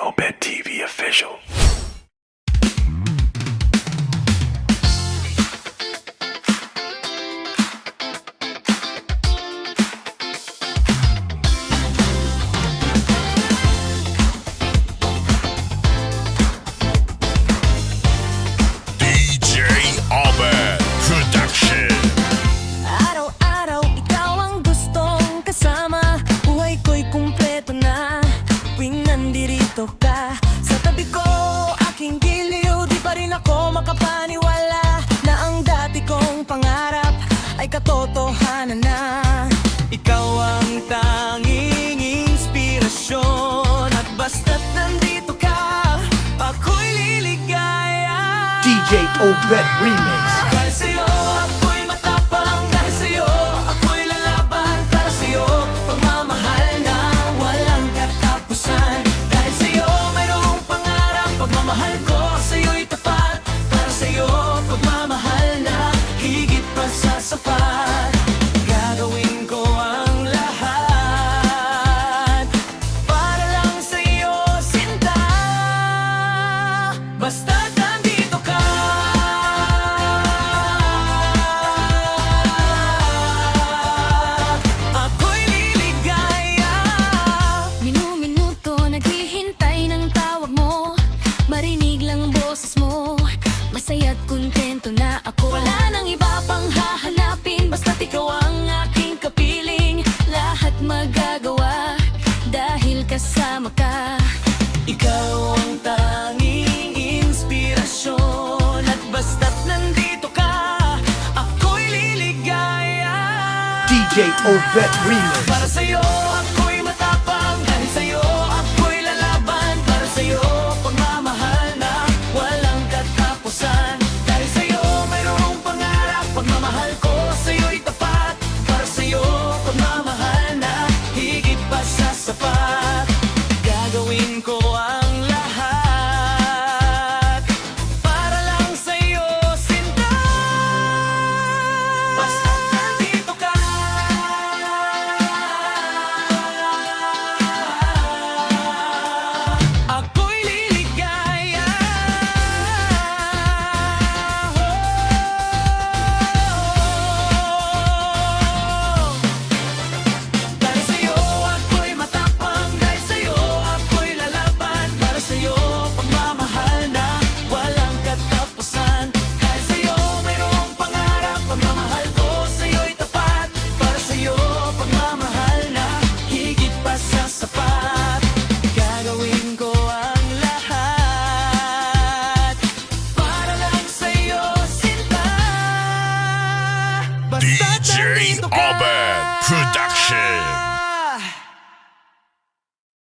Obed TV official. DJ Obed Production. Araw-araw ikaw ang gustong kasama. Buhay ko'y kumpleto na tuwing nandirito ka. Sa tabi ko, aking giliw. Di pa rin ako makapaniwala na ang dati kong pangarap ay katotohanan na. Ikaw ang tanging inspirasyon, at basta't nandito ka, ako'y liligaya. DJ Obed Remix. Dahil sa'yo, ako'y matapang. Dahil sa'yo, ako'y lalaban. Para sa'yo, pagmamahal na walang katapusan. Dahil sa'yo, mayroong pangarap. Pagmamahal ko sa'yo'y tapat. Para sa'yo, pagmamahal na higit pa sa sapat. Gagawin ko ang lahat para lang sa'yo, sinta. Basta't nandito ka. Ako'y liligaya. Minu-minuto naghihintay ng tawag mo. Marinig lang boses mo. Masaya't kontento na ako. Wala nang iba pang hahanapin. Basta't ikaw ang aking kapiling. Lahat magagawa dahil kasama ka. Ikaw ang tanging inspirasyon, at basta't nandito ka, ako'y liligaya. DJ Obed Remix. Para sa'yo, ako'y matapang. Dahil sa'yo, ako'y lalaban. Para sa'yo, pagmamahal na walang katapusan. Dahil sa'yo, mayroong pangarap. Pagmamahal ko sa'yo'y tapat. Para sa'yo, pagmamahal na higit pa sa sapat. Gagawin ko ang lahat para lang sa'yo, sinta. Basta't nandito ka. Ako'y liligaya. Dahil sa'yo, ako'y matapang. Dahil sa'yo, ako'y lalaban. Para sa'yo, pagmamahal na walang katapusan. Dahil sa'yo, mayroong pangarap. Pagmamahal ko sa'yo'y tapat. Para sa'yo, pagmamahal na higit pa sa sapat. Gagawin ko ang lahat para lang sa'yo, sinta. Basta't DJ nandito ka. Obed Production.